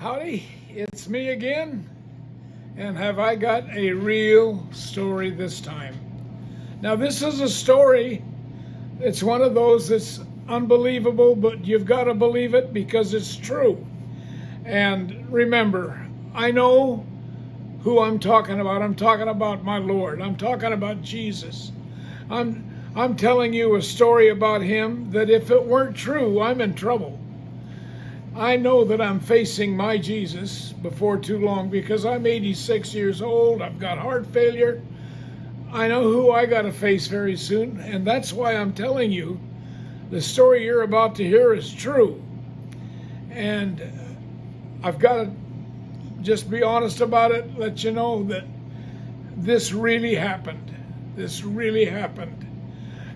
Howdy, it's me again, and have I got a real story this time? Now, this is a story, it's one of those that's unbelievable, but you've got to believe it because it's true. And remember, I know who I'm talking about. I'm talking about my Lord. I'm talking about Jesus. I'm telling you a story about him that if it weren't true, I'm in trouble. I know that I'm facing my Jesus before too long because I'm 86 years old. I've got heart failure. I know who I got to face very soon, and that's why I'm telling you the story you're about to hear is true. And I've got to just be honest about it, let you know that this really happened. This really happened.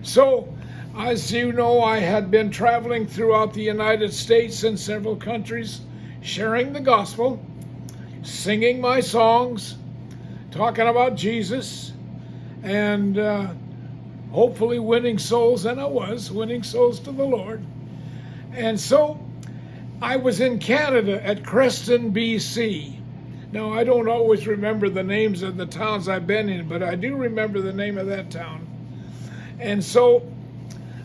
So, as you know, I had been traveling throughout the United States and several countries, sharing the gospel, singing my songs, talking about Jesus, and hopefully winning souls, and I was winning souls to the Lord. And so I was in Canada at Creston, BC. Now, I don't always remember the names of the towns I've been in, but I do remember the name of that town. And so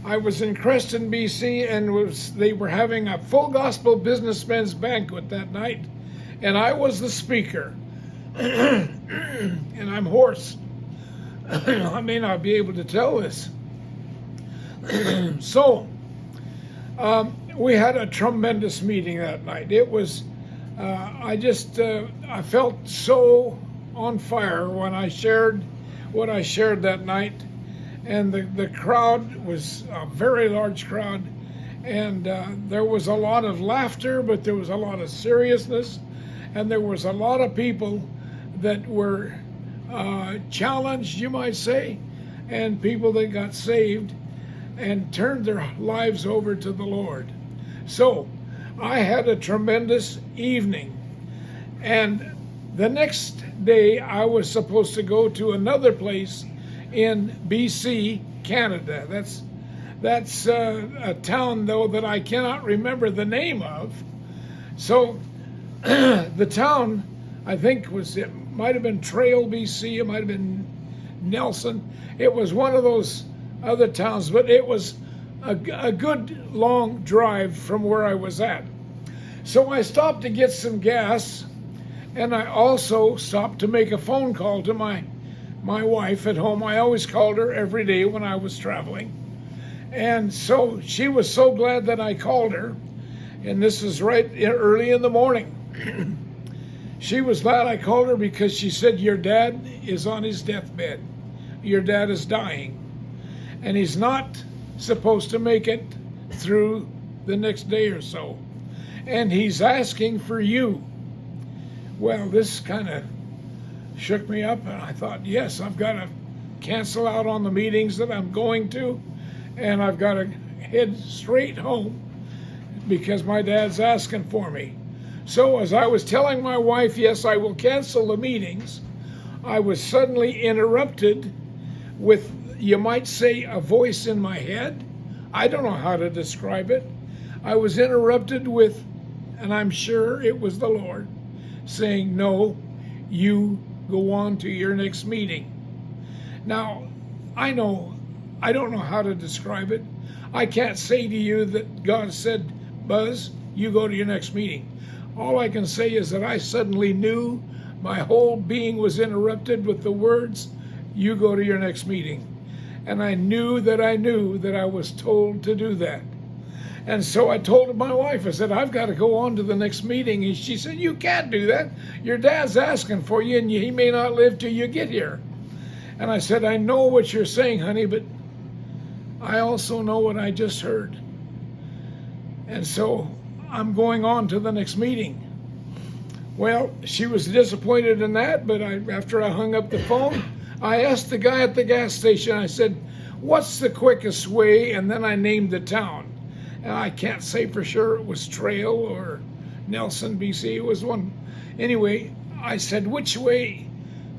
I was in Creston, BC, and they were having a full gospel businessmen's banquet that night, and I was the speaker. And I'm hoarse. I may not be able to tell this. So, we had a tremendous meeting that night. It was, I felt so on fire when I shared what I shared that night. And the crowd was a very large crowd, and there was a lot of laughter, but there was a lot of seriousness, and there was a lot of people that were challenged, you might say, and people that got saved and turned their lives over to the Lord. So I had a tremendous evening, and the next day I was supposed to go to another place in BC, Canada. That's a town, though, that I cannot remember the name of. So the town, I think, it might have been Trail, BC. It might have been Nelson. It was one of those other towns, but it was a good long drive from where I was at. So I stopped to get some gas, and I also stopped to make a phone call to my wife at home. I always called her every day when I was traveling. And so she was so glad that I called her. And this is right early in the morning. She was glad I called her because she said, your dad is on his deathbed. Your dad is dying. And he's not supposed to make it through the next day or so. And he's asking for you. Well, this kind of shook me up, and I thought, yes, I've got to cancel out on the meetings that I'm going to, and I've got to head straight home because my dad's asking for me. So as I was telling my wife, yes, I will cancel the meetings, I was suddenly interrupted with, you might say, a voice in my head. I don't know how to describe it. I was interrupted with, and I'm sure it was the Lord, saying, no, you go on to your next meeting. Now, I don't know how to describe it. I can't say to you that God said, Buzz, you go to your next meeting. All I can say is that I suddenly knew my whole being was interrupted with the words, you go to your next meeting. And I knew that I was told to do that. And so I told my wife, I said, I've got to go on to the next meeting. And she said, you can't do that. Your dad's asking for you, and he may not live till you get here. And I said, I know what you're saying, honey, but I also know what I just heard. And so I'm going on to the next meeting. Well, she was disappointed in that, but after I hung up the phone, I asked the guy at the gas station, I said, what's the quickest way? And then I named the town. And I can't say for sure it was Trail or Nelson, BC. It was one. Anyway, I said, which way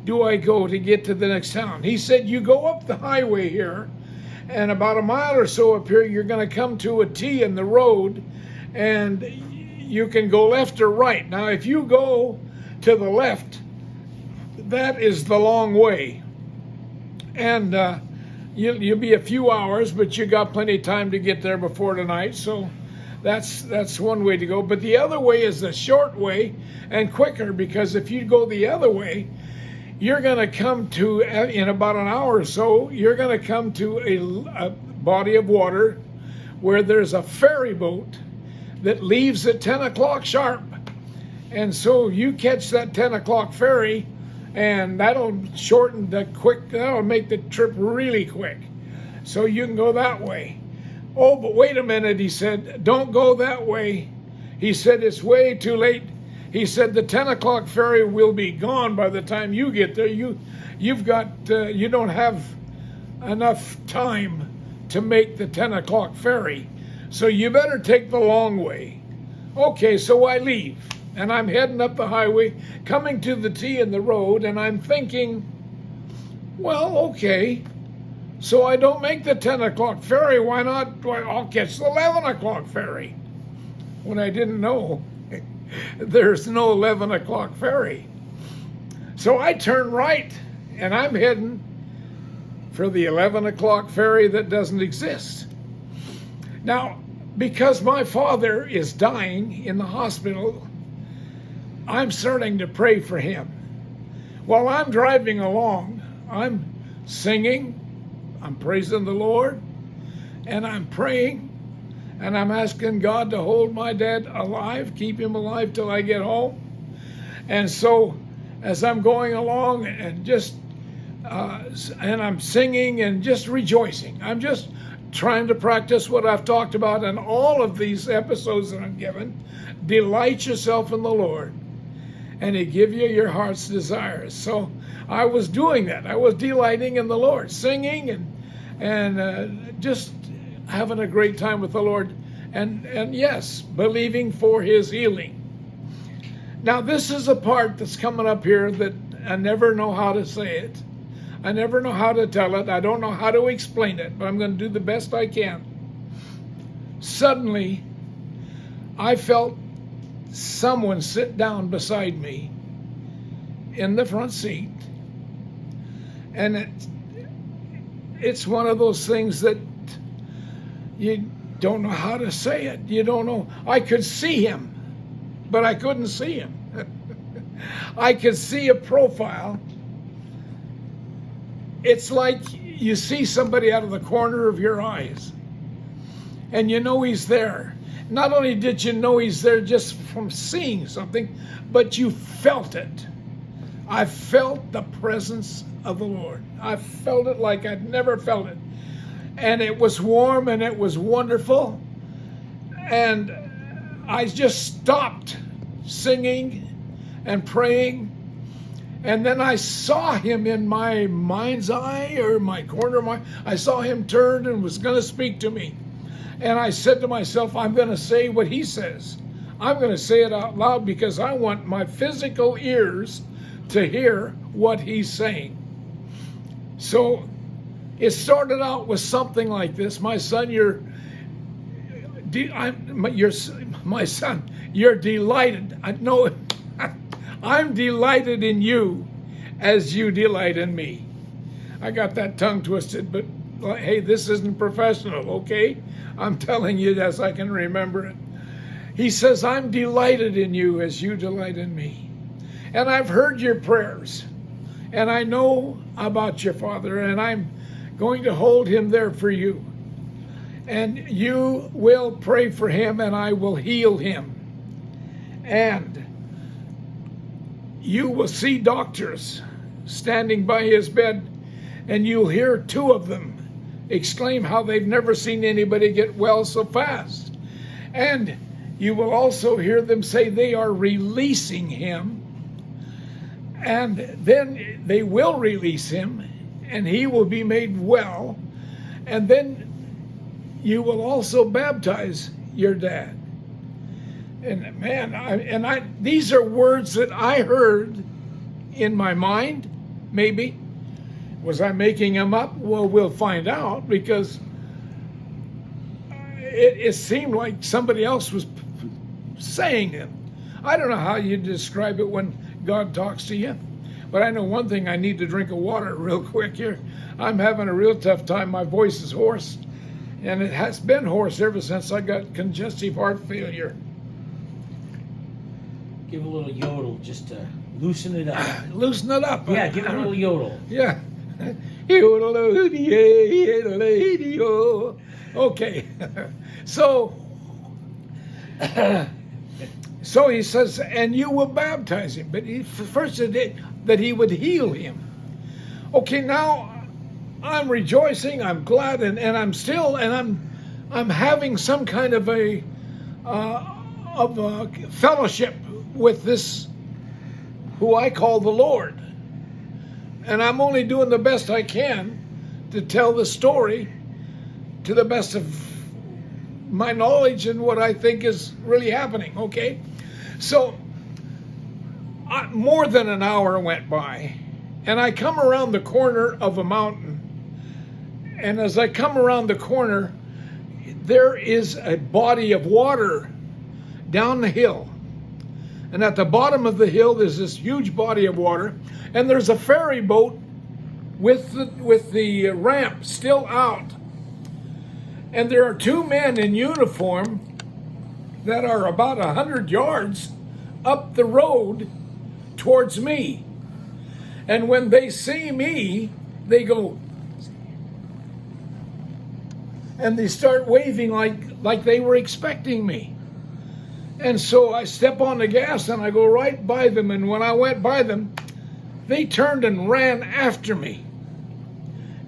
do I go to get to the next town? He said, you go up the highway here, and about a mile or so up here, you're going to come to a T in the road, and you can go left or right. Now, if you go to the left, that is the long way. And you'll be a few hours, but you got plenty of time to get there before tonight. So that's one way to go. But the other way is the short way and quicker, because if you go the other way, you're going to come to, in about an hour or so, you're going to come to a body of water where there's a ferry boat that leaves at 10 o'clock sharp. And so you catch that 10 o'clock ferry, and that'll that'll make the trip really quick. So you can go that way. Oh, but wait a minute, he said, don't go that way. He said, it's way too late. He said, the 10 o'clock ferry will be gone by the time you get there. You don't have enough time to make the 10 o'clock ferry. So you better take the long way. Okay, so I leave, and I'm heading up the highway, coming to the T in the road, and I'm thinking, well, okay, so I don't make the 10 o'clock ferry. Why not? Well, I'll catch the 11 o'clock ferry. When I didn't know there's no 11 o'clock ferry. So I turn right, and I'm heading for the 11 o'clock ferry that doesn't exist. Now, because my father is dying in the hospital, I'm starting to pray for him. While I'm driving along, I'm singing, I'm praising the Lord, and I'm praying, and I'm asking God to hold my dad alive, keep him alive till I get home. And so as I'm going along and and I'm singing and just rejoicing, I'm just trying to practice what I've talked about in all of these episodes that I'm given. Delight yourself in the Lord, and He give you your heart's desires. So I was doing that. I was delighting in the Lord, singing and just having a great time with the Lord, and yes, believing for His healing. Now this is a part that's coming up here that I never know how to say it. I never know how to tell it. I don't know how to explain it, but I'm going to do the best I can. Suddenly, I felt someone sit down beside me in the front seat. And it's one of those things that you don't know how to say it. You don't know. I could see him, but I couldn't see him. I could see a profile. It's like you see somebody out of the corner of your eyes, and you know he's there. Not only did you know he's there just from seeing something, but you felt it. I felt the presence of the Lord. I felt it like I'd never felt it. And it was warm and it was wonderful. And I just stopped singing and praying. And then I saw him in my mind's eye, or my corner of my, I saw him turn and was going to speak to me. And I said to myself, I'm going to say what he says. I'm going to say it out loud because I want my physical ears to hear what he's saying. So it started out with something like this. My son, my son, you're delighted. I know I'm delighted in you as you delight in me. I got that tongue twisted, but hey, this isn't professional, okay? I'm telling you as I can remember it. He says, I'm delighted in you as you delight in me. And I've heard your prayers, and I know about your father, and I'm going to hold him there for you. And you will pray for him, and I will heal him. And you will see doctors standing by his bed, and you'll hear two of them exclaim how they've never seen anybody get well so fast. And you will also hear them say they are releasing him, and then they will release him, and he will be made well, and then you will also baptize your dad. And man, these are words that I heard in my mind, maybe. Was I making them up? Well, we'll find out, because it seemed like somebody else was saying it. I don't know how you describe it when God talks to you, but I know one thing: I need to drink of water real quick here. I'm having a real tough time. My voice is hoarse, and it has been hoarse ever since I got congestive heart failure. Give a little yodel just to loosen it up. Loosen it up. Yeah, give it a little yodel. Yeah. Okay. So he says, and you will baptize him. But first it did that he would heal him. Okay, now I'm rejoicing, I'm glad, and I'm having some kind of a fellowship with this who I call the Lord. And I'm only doing the best I can to tell the story to the best of my knowledge and what I think is really happening, okay? So more than an hour went by, and I come around the corner of a mountain. And as I come around the corner, there is a body of water down the hill. And at the bottom of the hill, there's this huge body of water, and there's a ferry boat with the ramp still out. And there are two men in uniform that are about 100 yards up the road towards me. And when they see me, they go, and they start waving like they were expecting me. And so I step on the gas and I go right by them. And when I went by them, they turned and ran after me.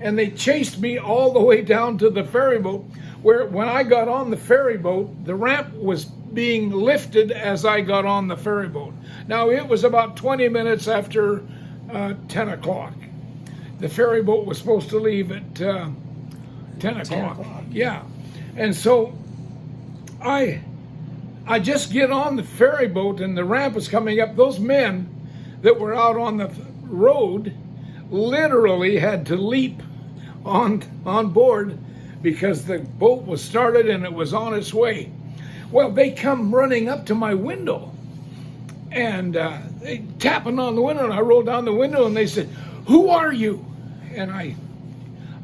And they chased me all the way down to the ferry boat, where when I got on the ferry boat, the ramp was being lifted as I got on the ferry boat. Now, it was about 20 minutes after 10 o'clock. The ferry boat was supposed to leave at 10 o'clock. Yeah. And so I just get on the ferry boat and the ramp is coming up. Those men that were out on the road literally had to leap on board because the boat was started and it was on its way. Well, they come running up to my window and they tapping on the window, and I rolled down the window and they said, "Who are you?" And I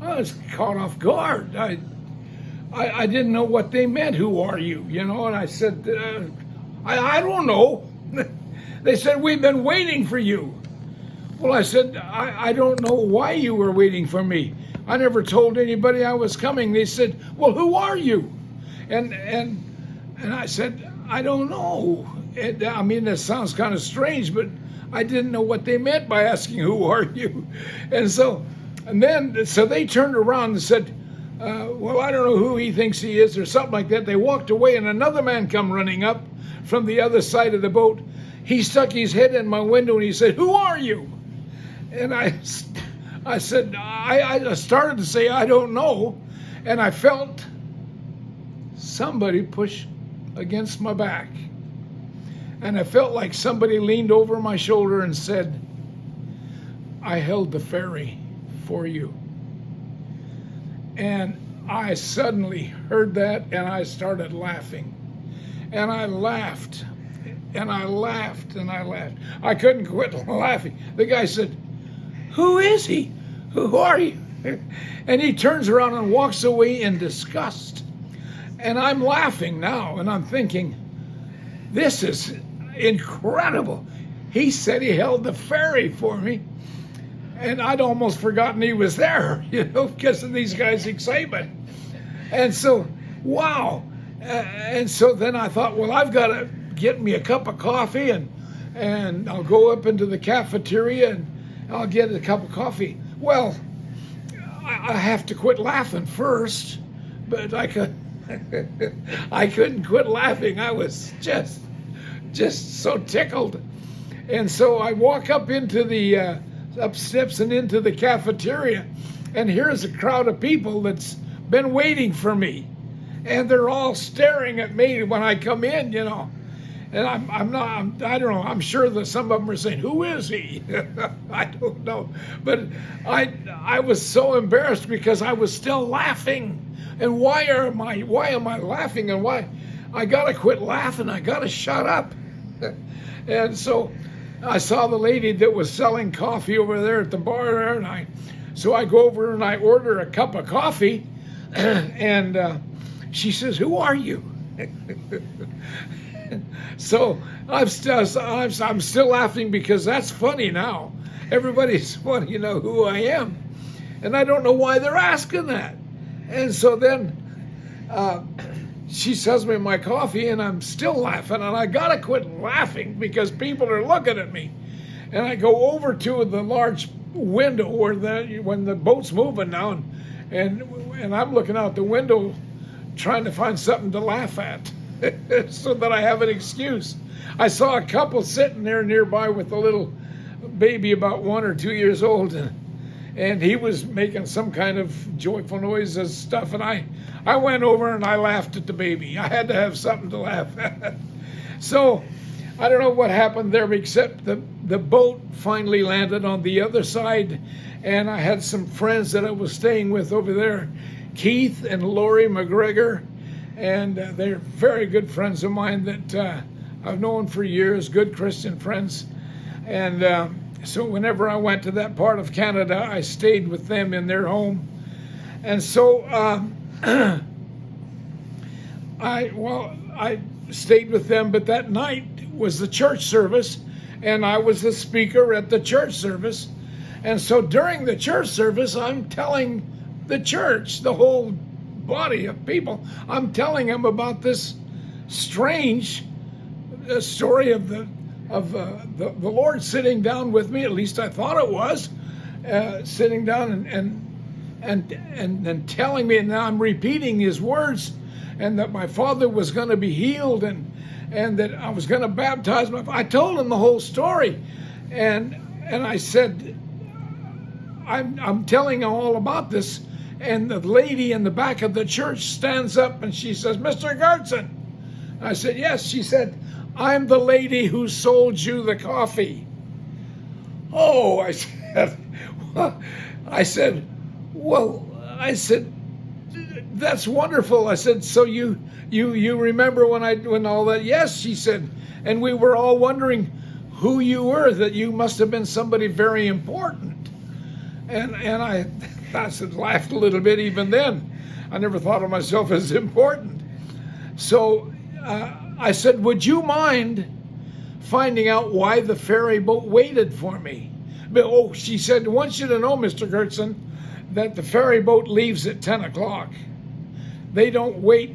was caught off guard. I didn't know what they meant. "Who are you?" You know, and I said, I don't know. They said, "We've been waiting for you." Well, I said, I don't know why you were waiting for me. I never told anybody I was coming. They said, "Well, who are you?" And I said, "I don't know." I mean, that sounds kind of strange, but I didn't know what they meant by asking, "Who are you?" And so they turned around and said, "Well, I don't know who he thinks he is," or something like that. They walked away, and another man come running up from the other side of the boat. He stuck his head in my window and he said, "Who are you?" And I said, I started to say, "I don't know," and I felt somebody push against my back. And I felt like somebody leaned over my shoulder and said, "I held the ferry for you." And I suddenly heard that and I started laughing. And I laughed and I laughed and I laughed. I couldn't quit laughing. The guy said, "Who is he? Who are you?" And he turns around and walks away in disgust. And I'm laughing now and I'm thinking, this is incredible. He said he held the ferry for me. And I'd almost forgotten he was there, because of these guys' excitement. And so, wow. And so then I thought, well, I've got to get me a cup of coffee and I'll go up into the cafeteria and I'll get a cup of coffee. Well, I have to quit laughing first, but I couldn't quit laughing. I was just so tickled. And so I walk up into the up steps and into the cafeteria, and here's a crowd of people that's been waiting for me, and they're all staring at me when I come in, And I don't know. I'm sure that some of them are saying, "Who is he?" I don't know, but I was so embarrassed because I was still laughing. And why am I laughing? And why? I got to quit laughing. I got to shut up. And so I saw the lady that was selling coffee over there at the bar there, and so I go over and I order a cup of coffee, and she says, "Who are you?" So I'm still laughing because that's funny now. Everybody's wanting to know who I am, and I don't know why they're asking that. And so then she sells me my coffee, and I'm still laughing, and I gotta quit laughing because people are looking at me. And I go over to the large window when the boat's moving now, and I'm looking out the window trying to find something to laugh at so that I have an excuse. I saw a couple sitting there nearby with a little baby about 1 or 2 years old, and he was making some kind of joyful noise and stuff, and I went over and I laughed at the baby. I had to have something to laugh at. So I don't know what happened there, except the boat finally landed on the other side, and I had some friends that I was staying with over there, Keith and Lori McGregor, and they're very good friends of mine that I've known for years, good Christian friends. And so whenever I went to that part of Canada, I stayed with them in their home. And so I stayed with them, but that night was the church service, and I was the speaker at the church service. And so during the church service, I'm telling the church, the whole body of people, I'm telling them about this strange story of the Lord sitting down with me. At least I thought it was sitting down and telling me, and now I'm repeating his words, and that my father was going to be healed, and that I was going to baptize I told him the whole story, and I said, I'm telling him all about this. And the lady in the back of the church stands up and she says, "Mr. Goertzen." I said, "Yes." She said, "I'm the lady who sold you the coffee." Oh, I said, well, that's wonderful. I said, "So you remember when all that?" "Yes," she said, "and we were all wondering who you were, that you must have been somebody very important." And I laughed a little bit even then. I never thought of myself as important. So I said, "Would you mind finding out why the ferry boat waited for me?" But, she said, "I want you to know, Mr. Goertzen, that the ferry boat leaves at 10 o'clock. They don't wait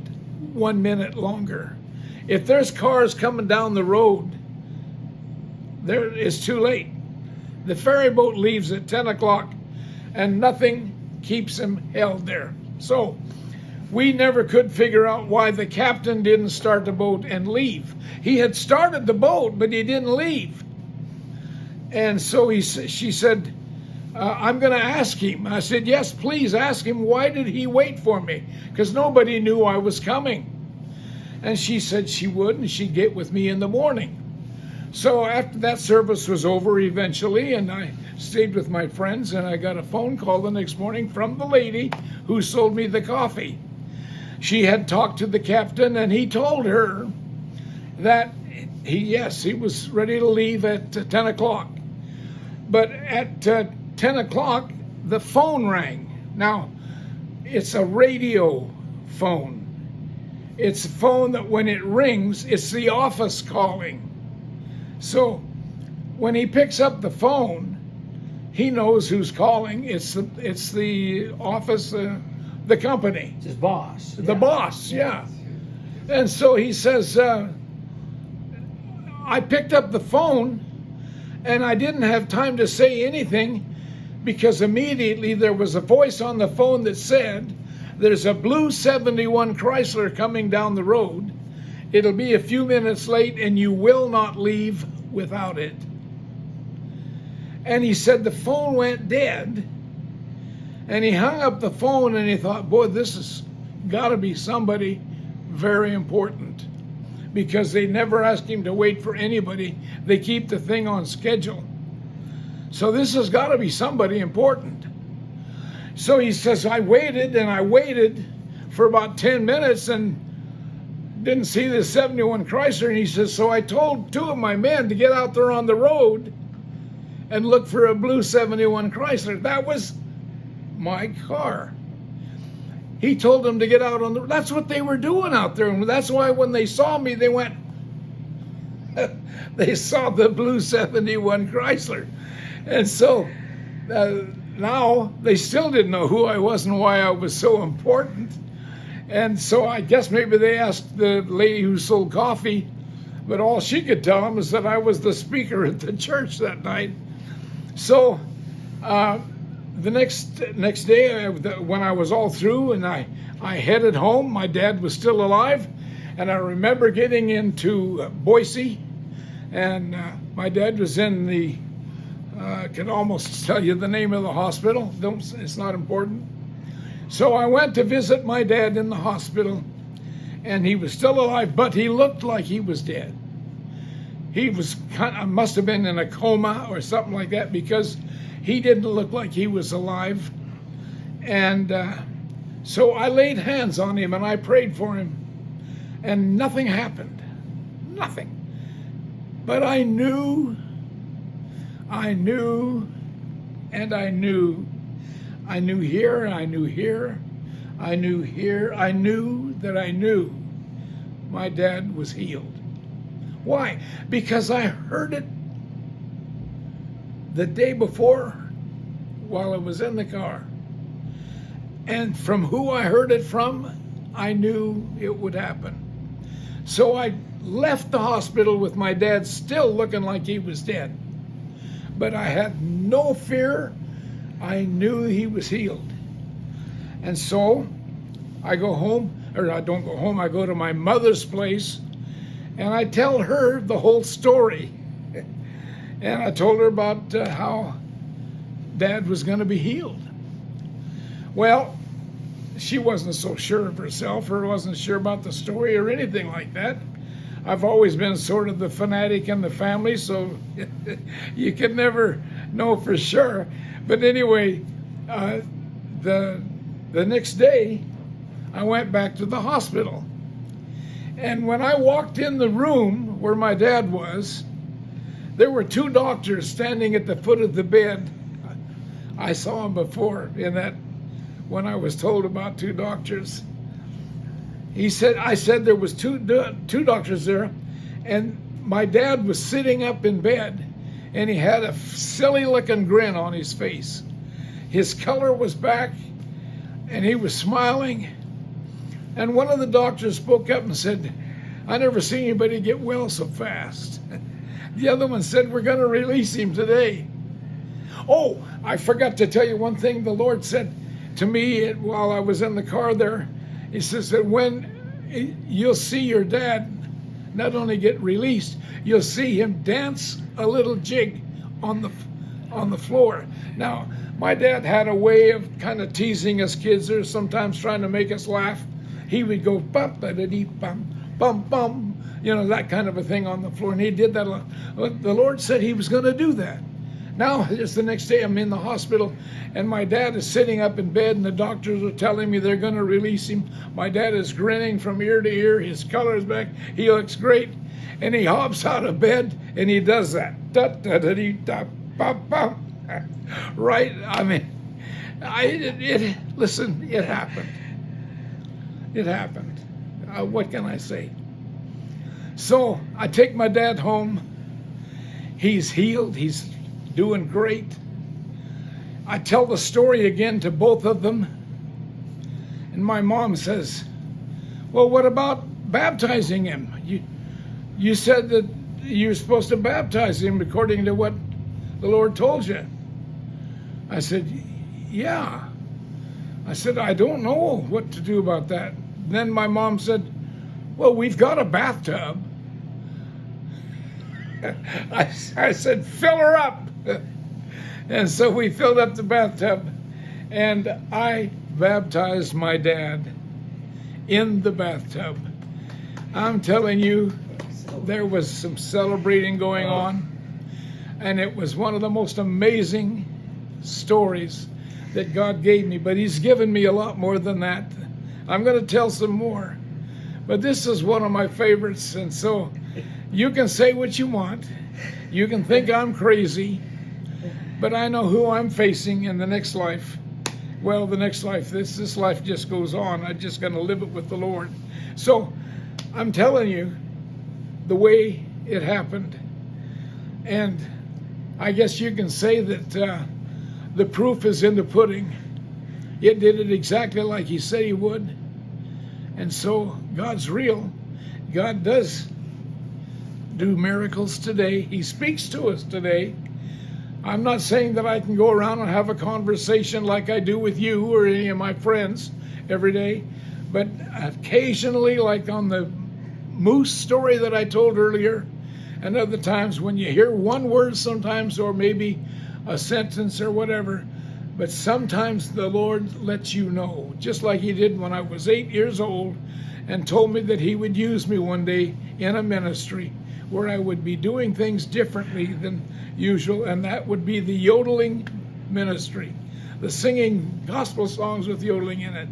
1 minute longer. If there's cars coming down the road, it's too late. The ferry boat leaves at 10 o'clock, and nothing keeps him held there." So we never could figure out why the captain didn't start the boat and leave. He had started the boat, but he didn't leave. And so she said, "I'm going to ask him." I said, "Yes, please ask him, why did he wait for me?" Because nobody knew I was coming. And she said she would, and she'd get with me in the morning. So after that service was over eventually, and I stayed with my friends, and I got a phone call the next morning from the lady who sold me the coffee. She had talked to the captain, and he told her that he was ready to leave at 10 o'clock. But at 10 o'clock, the phone rang. Now, it's a radio phone. It's a phone that when it rings, it's the office calling. So when he picks up the phone, he knows who's calling. It's the office, the company. It's his boss. The boss, yeah. And so he says, I picked up the phone, and I didn't have time to say anything, because immediately there was a voice on the phone that said, "There's a blue 71 Chrysler coming down the road. It'll be a few minutes late, and you will not leave without it." And he said the phone went dead, and he hung up the phone, and he thought, boy, this has got to be somebody very important, because they never asked him to wait for anybody. They keep the thing on schedule. So this has got to be somebody important. So he says, I waited and I waited for about 10 minutes, and didn't see the 71 Chrysler, and he says, so I told two of my men to get out there on the road and look for a blue 71 Chrysler. That was my car. He told them to get out on the, that's what they were doing out there. And that's why when they saw me, they went, they saw the blue 71 Chrysler. And so now they still didn't know who I was and why I was so important. And so I guess maybe they asked the lady who sold coffee, but all she could tell them is that I was the speaker at the church that night. So the next day, when I was all through and I headed home, my dad was still alive. And I remember getting into Boise, and my dad was in the, I can almost tell you the name of the hospital. It's not important. So I went to visit my dad in the hospital, and he was still alive, but he looked like he was dead. He was must have been in a coma or something like that, because he didn't look like he was alive. And so I laid hands on him and I prayed for him, and nothing happened. Nothing. But I knew, and I knew. I knew here, and I knew here, I knew here, I knew that I knew my dad was healed. Why? Because I heard it the day before while I was in the car. And from who I heard it from, I knew it would happen. So I left the hospital with my dad still looking like he was dead. But I had no fear. I knew he was healed. And so I go home, or I don't go home, I go to my mother's place, and I tell her the whole story. And I told her about how Dad was going to be healed. Well, she wasn't so sure of herself, or wasn't sure about the story or anything like that. I've always been sort of the fanatic in the family, so you can never know for sure. But anyway, the next day, I went back to the hospital. And when I walked in the room where my dad was, there were two doctors standing at the foot of the bed. I saw them before when I was told about two doctors. I said there was two doctors there, and my dad was sitting up in bed, and he had a silly looking grin on his face. His color was back, and he was smiling. And one of the doctors spoke up and said, I never seen anybody get well so fast. The other one said, we're going to release him today. Oh, I forgot to tell you one thing the Lord said to me while I was in the car there. He says that when you'll see your dad not only get released, you'll see him dance a little jig on the floor. Now, my dad had a way of kind of teasing us kids there, sometimes trying to make us laugh. He would go bum ba da dee bum bum bum, that kind of a thing on the floor, and he did that a lot. The Lord said he was going to do that. Now, just the next day, I'm in the hospital, and my dad is sitting up in bed, and the doctors are telling me they're going to release him. My dad is grinning from ear to ear. His color is back. He looks great. And he hops out of bed, and he does that. Da, da, da, dee, da, bum, bum. Right? I mean, listen, it happened. It happened. What can I say? So I take my dad home. He's healed. He's doing great. I tell the story again to both of them. And my mom says, well, what about baptizing him? You said that you were supposed to baptize him according to what the Lord told you. I said, yeah. I said, I don't know what to do about that. Then my mom said, well, we've got a bathtub. I said, fill her up. And so we filled up the bathtub, and I baptized my dad in the bathtub. I'm telling you, there was some celebrating going on, and it was one of the most amazing stories that God gave me. But He's given me a lot more than that. I'm going to tell some more. But this is one of my favorites, and so you can say what you want. You can think I'm crazy, but I know who I'm facing in the next life. Well, the next life, this life just goes on. I'm just going to live it with the Lord. So I'm telling you the way it happened. And I guess you can say that the proof is in the pudding. It did it exactly like he said he would. And so God's real. God does do miracles today. He speaks to us today. I'm not saying that I can go around and have a conversation like I do with you or any of my friends every day, but occasionally, like on the moose story that I told earlier, and other times when you hear one word sometimes, or maybe a sentence or whatever, but sometimes the Lord lets you know, just like he did when I was 8 years old and told me that he would use me one day in a ministry where I would be doing things differently than usual, and that would be the yodeling ministry, the singing gospel songs with yodeling in it.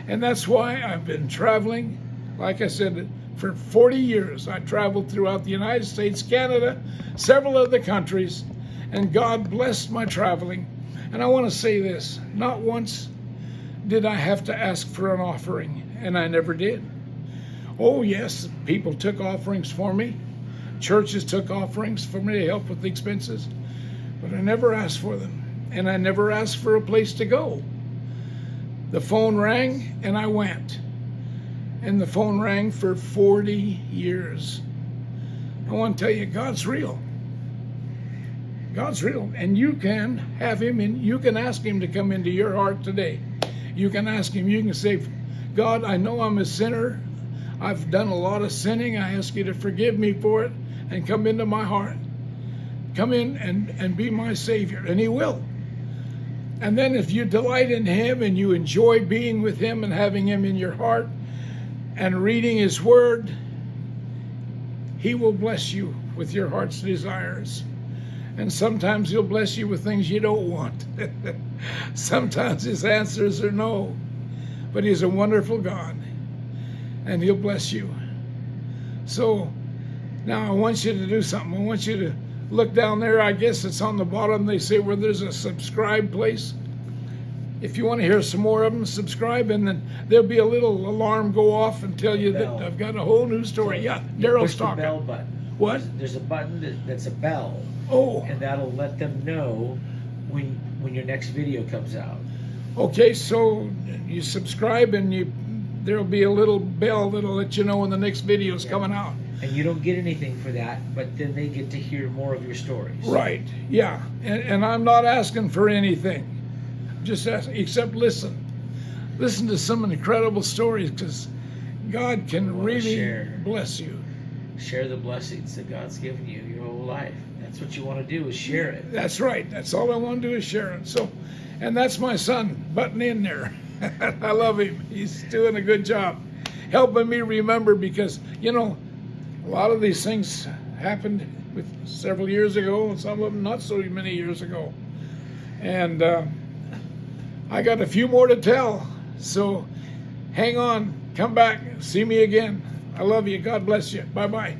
And that's why I've been traveling, like I said, for 40 years. I traveled throughout the United States, Canada, several other countries, and God blessed my traveling. And I want to say this, not once did I have to ask for an offering, and I never did. Oh yes, people took offerings for me. Churches took offerings for me to help with the expenses, but I never asked for them, and I never asked for a place to go. The phone rang, and I went. And the phone rang for 40 years. I want to tell you, God's real. God's real, and you can have him, and you can ask him to come into your heart today. You can ask him, you can say, God, I know I'm a sinner. I've done a lot of sinning. I ask you to forgive me for it and come into my heart. Come in and be my Savior, and he will. And then if you delight in him and you enjoy being with him and having him in your heart and reading his word, he will bless you with your heart's desires. And sometimes he'll bless you with things you don't want. Sometimes his answers are no. But he's a wonderful God, and he'll bless you. So now I want you to do something. I want you to look down there. I guess it's on the bottom. They say where there's a subscribe place. If you want to hear some more of them, subscribe, and then there'll be a little alarm go off and tell you that I've got a whole new story. Yeah, Daryl's talking. Push the bell button. What? There's a button that's a bell. Oh. And that'll let them know when your next video comes out. Okay, so you subscribe, and there'll be a little bell that'll let you know when the next video's coming out. And you don't get anything for that, but then they get to hear more of your stories. Right, yeah. And I'm not asking for anything. Just ask, except listen. Listen to some incredible stories, because God can really bless you. Share the blessings that God's given you your whole life. That's what you want to do, is share it. That's right. That's all I want to do is share it. So, and that's my son butting in there. I love him. He's doing a good job helping me remember, because, you know, a lot of these things happened with several years ago, and some of them not so many years ago. And I got a few more to tell. So hang on. Come back. See me again. I love you. God bless you. Bye-bye.